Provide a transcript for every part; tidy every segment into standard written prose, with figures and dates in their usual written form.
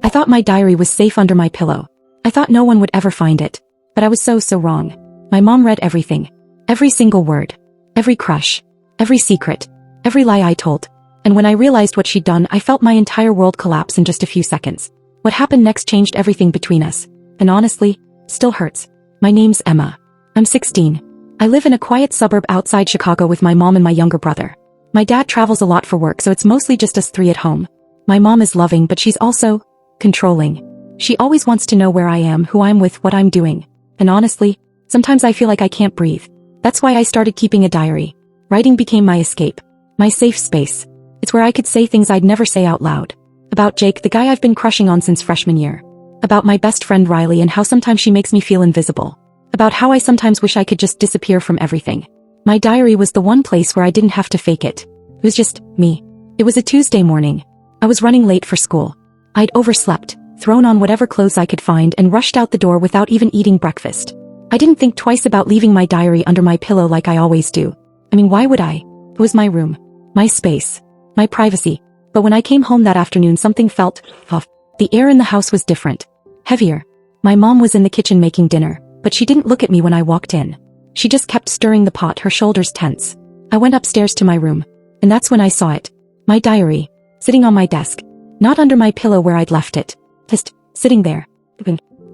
I thought my diary was safe under my pillow. I thought no one would ever find it. But I was so wrong. My mom read everything. Every single word. Every crush. Every secret. Every lie I told. And when I realized what she'd done, I felt my entire world collapse in just a few seconds. What happened next changed everything between us. And honestly, still hurts. My name's Emma. I'm 16. I live in a quiet suburb outside Chicago with my mom and my younger brother. My dad travels a lot for work, so it's mostly just us three at home. My mom is loving, but she's also controlling. She always wants to know where I am, who I'm with, what I'm doing. And honestly, sometimes I feel like I can't breathe. That's why I started keeping a diary. Writing became my escape. My safe space. It's where I could say things I'd never say out loud. About Jake, the guy I've been crushing on since freshman year. About my best friend Riley and how sometimes she makes me feel invisible. About how I sometimes wish I could just disappear from everything. My diary was the one place where I didn't have to fake it. It was just me. It was a Tuesday morning. I was running late for school. I'd overslept, thrown on whatever clothes I could find, and rushed out the door without even eating breakfast. I didn't think twice about leaving my diary under my pillow like I always do. I mean, why would I? It was my room. My space. My privacy. But when I came home that afternoon, something felt off. The air in the house was different. Heavier. My mom was in the kitchen making dinner, but she didn't look at me when I walked in. She just kept stirring the pot, her shoulders tense. I went upstairs to my room, and that's when I saw it. My diary. Sitting on my desk. Not under my pillow where I'd left it. Just sitting there.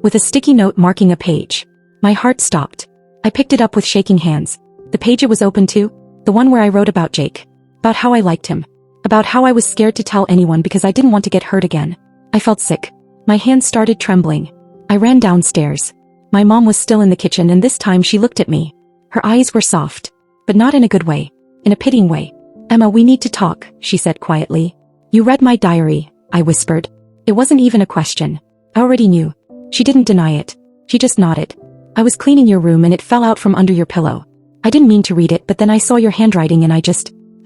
With a sticky note marking a page. My heart stopped. I picked it up with shaking hands. The page it was open to, the one where I wrote about Jake. About how I liked him. About how I was scared to tell anyone because I didn't want to get hurt again. I felt sick. My hands started trembling. I ran downstairs. My mom was still in the kitchen, and this time she looked at me. Her eyes were soft. But not in a good way. In a pitying way. "Emma, we need to talk," she said quietly. "You read my diary," I whispered. It wasn't even a question. I already knew. She didn't deny it. She just nodded. "I was cleaning your room and it fell out from under your pillow. I didn't mean to read it, but then I saw your handwriting and I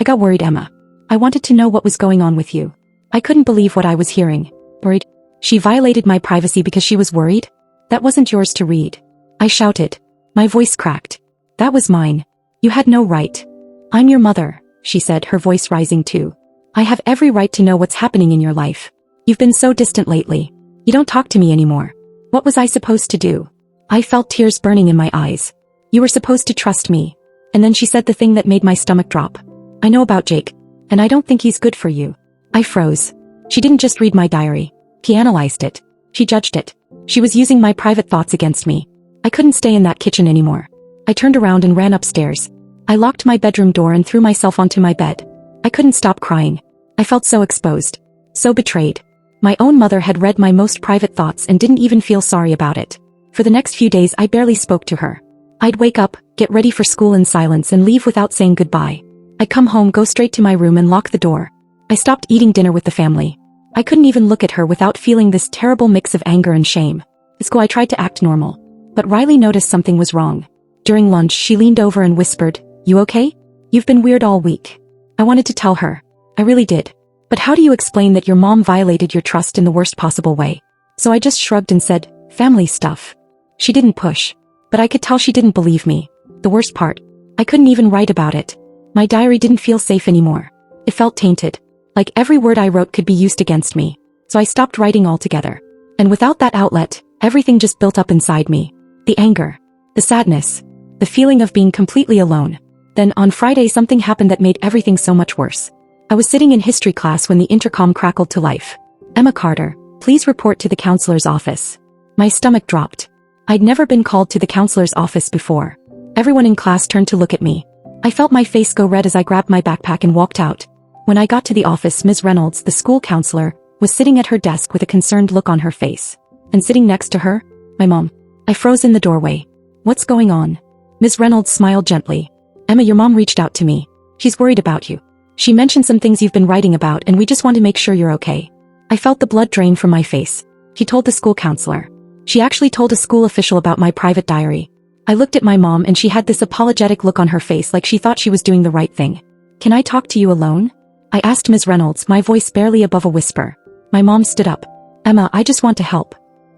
got worried, Emma. I wanted to know what was going on with you." I couldn't believe what I was hearing. Worried? She violated my privacy because she was worried? That wasn't yours to read. I shouted. My voice cracked. That was mine. You had no right. "I'm your mother," she said, her voice rising too. "I have every right to know what's happening in your life. You've been so distant lately. You don't talk to me anymore. What was I supposed to do?" I felt tears burning in my eyes. "You were supposed to trust me." And then she said the thing that made my stomach drop. "I know about Jake. And I don't think he's good for you." I froze. She didn't just read my diary. She analyzed it. She judged it. She was using my private thoughts against me. I couldn't stay in that kitchen anymore. I turned around and ran upstairs. I locked my bedroom door and threw myself onto my bed. I couldn't stop crying. I felt so exposed. So betrayed. My own mother had read my most private thoughts and didn't even feel sorry about it. For the next few days I barely spoke to her. I'd wake up, get ready for school in silence, and leave without saying goodbye. I'd come home, go straight to my room and lock the door. I stopped eating dinner with the family. I couldn't even look at her without feeling this terrible mix of anger and shame. At school I tried to act normal. But Riley noticed something was wrong. During lunch she leaned over and whispered, "You okay? You've been weird all week." I wanted to tell her. I really did. But how do you explain that your mom violated your trust in the worst possible way? So I just shrugged and said, "Family stuff." She didn't push. But I could tell she didn't believe me. The worst part, I couldn't even write about it. My diary didn't feel safe anymore. It felt tainted. Like every word I wrote could be used against me. So I stopped writing altogether. And without that outlet, everything just built up inside me. The anger. The sadness. The feeling of being completely alone. Then on Friday something happened that made everything so much worse. I was sitting in history class when the intercom crackled to life. "Emma Carter, please report to the counselor's office." My stomach dropped. I'd never been called to the counselor's office before. Everyone in class turned to look at me. I felt my face go red as I grabbed my backpack and walked out. When I got to the office, Ms. Reynolds, the school counselor, was sitting at her desk with a concerned look on her face. And sitting next to her, my mom. I froze in the doorway. "What's going on?" Ms. Reynolds smiled gently. "Emma, your mom reached out to me. She's worried about you. She mentioned some things you've been writing about and we just want to make sure you're okay." I felt the blood drain from my face. She told the school counselor. She actually told a school official about my private diary. I looked at my mom and she had this apologetic look on her face like she thought she was doing the right thing. "Can I talk to you alone?" I asked Ms. Reynolds, my voice barely above a whisper. My mom stood up. "Emma, I just want to help."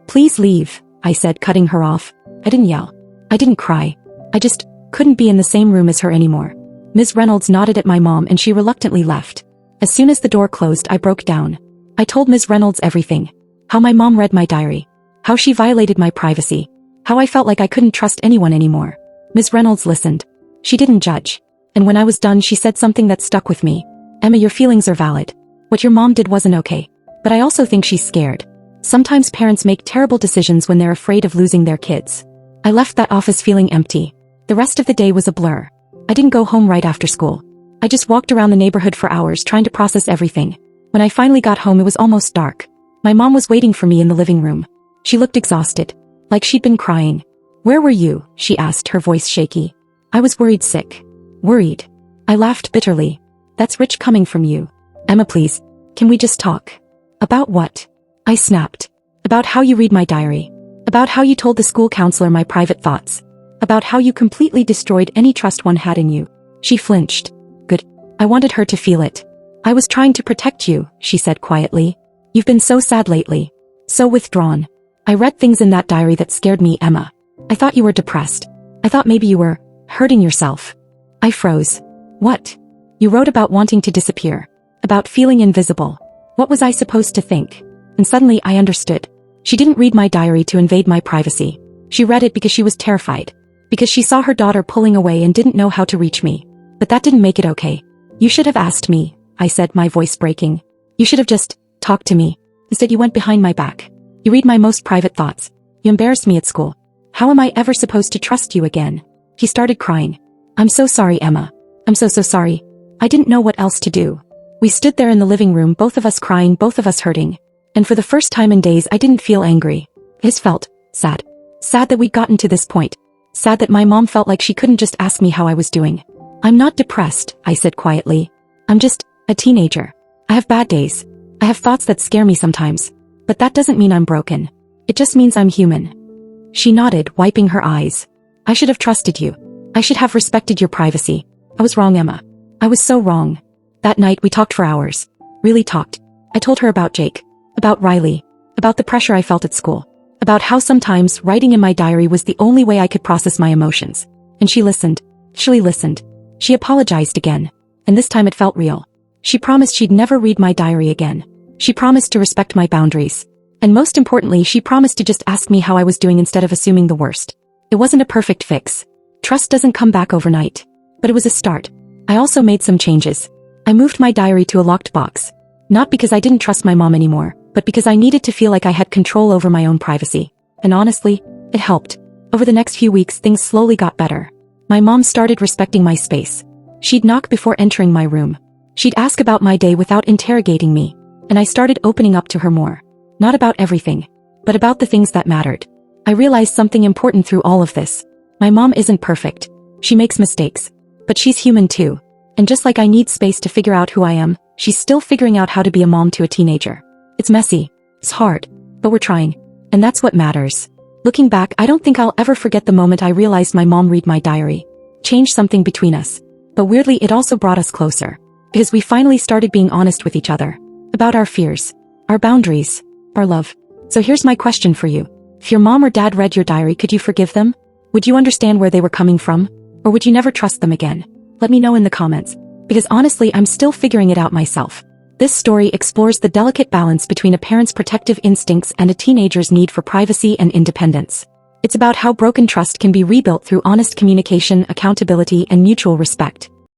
"Please leave," I said, cutting her off. I didn't yell. I didn't cry. I just couldn't be in the same room as her anymore. Ms. Reynolds nodded at my mom and she reluctantly left. As soon as the door closed, I broke down. I told Ms. Reynolds everything. How my mom read my diary. How she violated my privacy. How I felt like I couldn't trust anyone anymore. Ms. Reynolds listened. She didn't judge. And when I was done, she said something that stuck with me. Emma, your feelings are valid. What your mom did wasn't okay. But I also think she's scared. Sometimes parents make terrible decisions when they're afraid of losing their kids. I left that office feeling empty. The rest of the day was a blur. I didn't go home right after school. I just walked around the neighborhood for hours trying to process everything. When I finally got home, it was almost dark. My mom was waiting for me in the living room. She looked exhausted, like she'd been crying. Where were you? She asked, her voice shaky. I was worried sick. Worried. I laughed bitterly. That's rich coming from you. Emma, please, can we just talk? About what? I snapped. About how you read my diary. About how you told the school counselor my private thoughts. About how you completely destroyed any trust one had in you. She flinched. Good. I wanted her to feel it. I was trying to protect you, she said quietly. You've been so sad lately. So withdrawn. I read things in that diary that scared me, Emma. I thought you were depressed. I thought maybe you were hurting yourself. I froze. What? You wrote about wanting to disappear. About feeling invisible. What was I supposed to think? And suddenly I understood. She didn't read my diary to invade my privacy. She read it because she was terrified. Because she saw her daughter pulling away and didn't know how to reach me. But that didn't make it okay. You should have asked me, I said, my voice breaking. You should have just talked to me. Instead you went behind my back. You read my most private thoughts. You embarrassed me at school. How am I ever supposed to trust you again? He started crying. I'm so sorry, Emma. I'm so sorry. I didn't know what else to do. We stood there in the living room, both of us crying, both of us hurting. And for the first time in days, I didn't feel angry. I just felt sad. Sad that we'd gotten to this point. Sad that my mom felt like she couldn't just ask me how I was doing. I'm not depressed, I said quietly. I'm just a teenager. I have bad days. I have thoughts that scare me sometimes. But that doesn't mean I'm broken. It just means I'm human. She nodded, wiping her eyes. I should have trusted you. I should have respected your privacy. I was wrong, Emma. I was so wrong. That night we talked for hours. Really talked. I told her about Jake. About Riley. About the pressure I felt at school. About how sometimes writing in my diary was the only way I could process my emotions. And she listened. She listened. She apologized again. And this time it felt real. She promised she'd never read my diary again. She promised to respect my boundaries. And most importantly, she promised to just ask me how I was doing instead of assuming the worst. It wasn't a perfect fix. Trust doesn't come back overnight. But it was a start. I also made some changes. I moved my diary to a locked box. Not because I didn't trust my mom anymore, but because I needed to feel like I had control over my own privacy. And honestly, it helped. Over the next few weeks, things slowly got better. My mom started respecting my space. She'd knock before entering my room. She'd ask about my day without interrogating me. And I started opening up to her more. Not about everything, but about the things that mattered. I realized something important through all of this. My mom isn't perfect. She makes mistakes. But she's human too. And just like I need space to figure out who I am, she's still figuring out how to be a mom to a teenager. It's messy. It's hard. But we're trying. And that's what matters. Looking back, I don't think I'll ever forget the moment I realized my mom read my diary. Changed something between us. But weirdly, it also brought us closer. Because we finally started being honest with each other. About our fears. Our boundaries. Our love. So here's my question for you. If your mom or dad read your diary, could you forgive them? Would you understand where they were coming from? Or would you never trust them again? Let me know in the comments. Because honestly, I'm still figuring it out myself. This story explores the delicate balance between a parent's protective instincts and a teenager's need for privacy and independence. It's about how broken trust can be rebuilt through honest communication, accountability, and mutual respect.